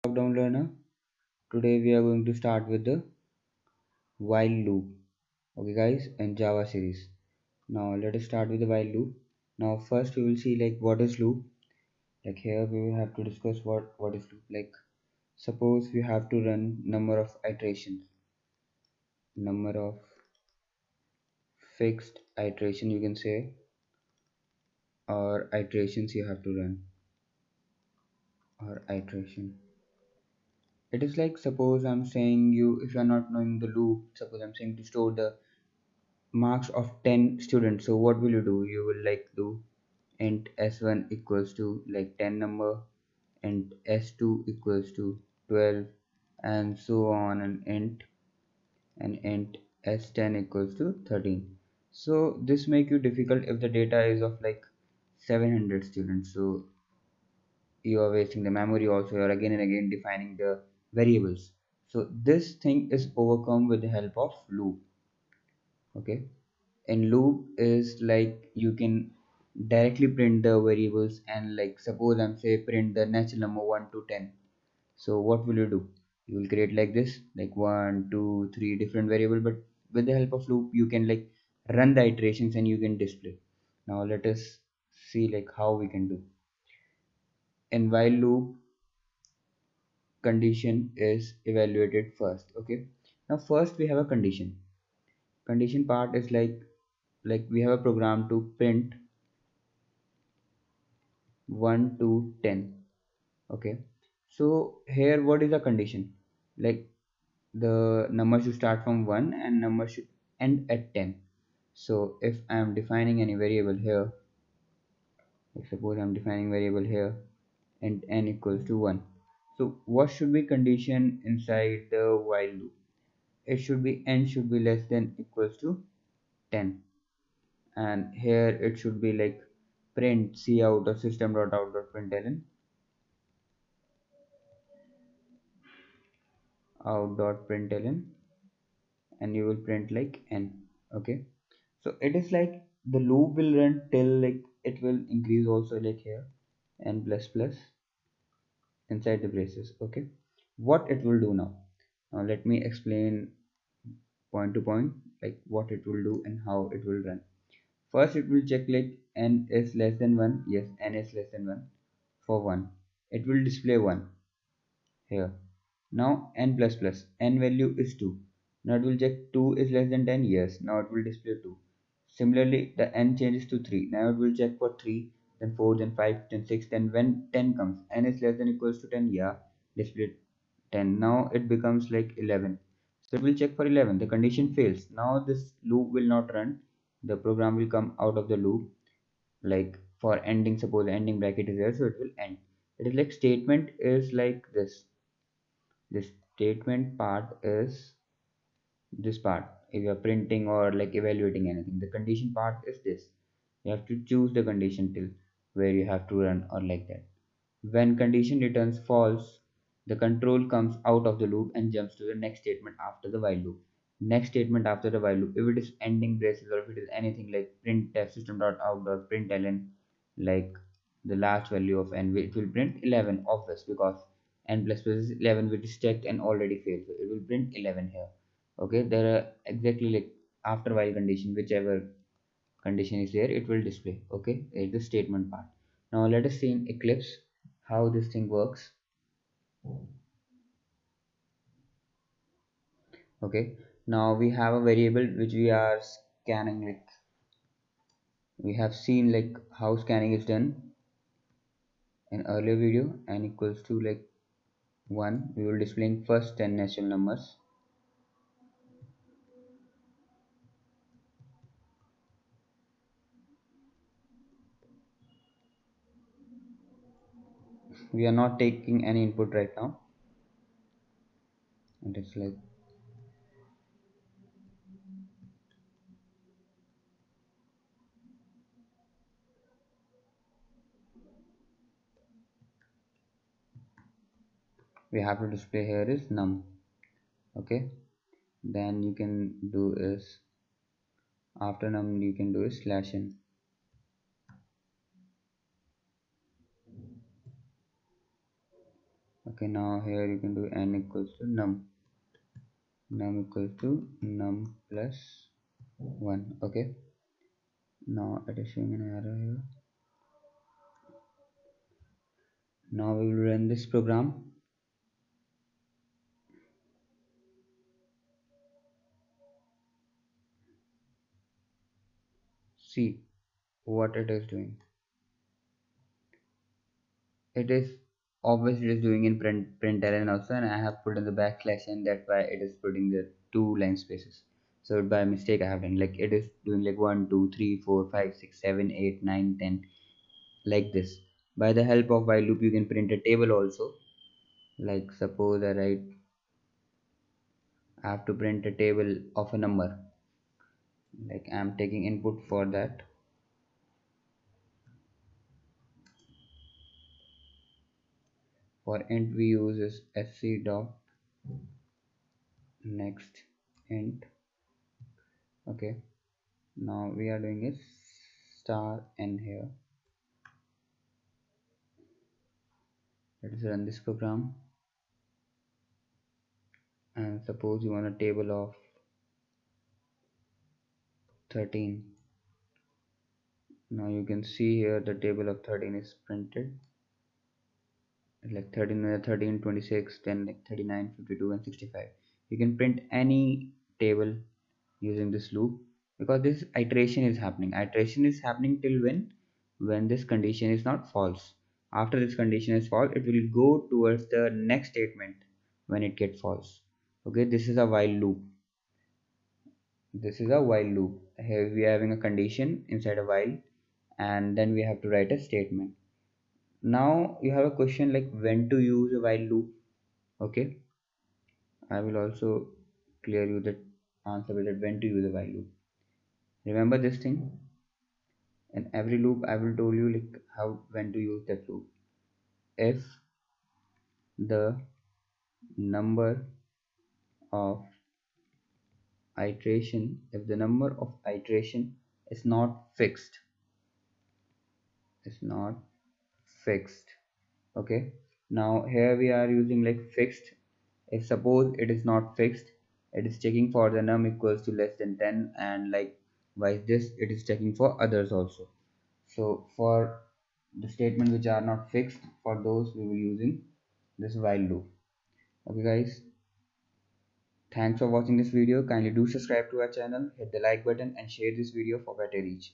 Lockdown learner. Today we are going to start with the while loop. Okay guys, in Java series. Now let us start with the while loop. Now first we will see like what is loop. Like here we will have to discuss what is loop. Like suppose we have to run number of iterations, number of fixed iteration you can say, or iterations you have to run, or iteration. It is like suppose I'm saying you, if you are not knowing the loop, suppose I'm saying to store the marks of 10 students. So what will you do? You will like do int s1 equals to like 10 number, int s2 equals to 12, and so on, and int s10 equals to 13. So this make you difficult if the data is of like 700 students. So you are wasting the memory, also you are again and again defining the variables. So this thing is overcome with the help of loop. Okay, and loop is like you can directly print the variables, and like suppose I'm say print the natural number 1 to 10. So what will you do? You will create like this, like 1 2 3 different variable, but with the help of loop you can like run the iterations and you can display. Now let us see like how we can do. In while loop, condition is evaluated first. Okay, now first we have a condition part is like we have a program to print 1 to 10. Okay, so here what is the condition? Like the number should start from 1 and number should end at 10. So if I am defining any variable here, like suppose I'm defining variable here and n equals to 1. So what should be condition inside the while loop? It should be n should be less than equals to 10, and here it should be like print cout or system.out.println out.println, and you will print like n. Okay, so it is like the loop will run till like it will increase also like here n plus plus inside the braces. Okay, what it will do now? Now let me explain point to point like what it will do and how it will run. First it will check like n is less than 1. Yes, n is less than 1. For 1 it will display 1 here. Now n plus plus, n value is 2. Now it will check 2 is less than 10. Yes, now it will display 2. Similarly the n changes to 3. Now it will check for 3, then 4, then 5, then 6. Then when 10 comes, n is less than equals to 10. Yeah, display 10. Now it becomes like 11. So it will check for 11. The condition fails. Now this loop will not run. The program will come out of the loop. Like for ending, suppose ending bracket is there, so it will end. It is like statement is like this statement part is this part. If you are printing or like evaluating anything, the condition part is this. You have to choose the condition till where you have to run, or like that. When condition returns false, the control comes out of the loop and jumps to the next statement after the while loop. Next statement after the while loop, if it is ending braces or if it is anything like printf system.out.println, like the last value of n, it will print 11 of this, because n plus plus is 11, which is checked and already failed, so it will print 11 here. Okay, there are exactly like after while condition, whichever condition is there, it will display. Okay, it's the statement part. Now let us see in Eclipse how this thing works. Okay, now we have a variable which we are scanning. Like we have seen like how scanning is done in earlier video, and equals to like 1, we will displaying first 10 natural numbers. We are not taking any input right now, and it's like we have to display here is num. Okay, then you can do is after num you can do is slash n. Okay, now here you can do n equals to num equals to num plus 1. Okay, now it is showing an error here. Now we will run this program. See what it is doing. It is obviously it is doing in println also, and I have put in the backslash, and that's why it is putting the two line spaces. So by mistake I have done, like it is doing like 1 2 3 4 5 6 7 8 9 10, like this. By the help of while loop you can print a table also. Like suppose I have to print a table of a number, like I am taking input for that. For int we use is sc dot next int. Okay, now we are doing is star n here. Let us run this program, and suppose you want a table of 13. Now you can see here the table of 13 is printed, like 13 13 26 10 like 39 52 and 65. You can print any table using this loop, because this iteration is happening till when this condition is not false. After this condition is false, it will go towards the next statement when it gets false. Okay, this is a while loop. This is a while loop. Here we are having a condition inside a while, and then we have to write a statement. Now you have a question like when to use a while loop. Okay, I will also clear you that answer with that when to use a while loop. Remember this thing. In every loop I will tell you like how when to use that loop. If the number of iteration is not fixed, is not fixed. Okay, now here we are using like fixed. If suppose it is not fixed, it is checking for the num equals to less than 10, and likewise this it is checking for others also. So for the statement which are not fixed, for those we will using this while loop. Okay guys, thanks for watching this video. Kindly do subscribe to our channel, hit the like button and share this video for better reach.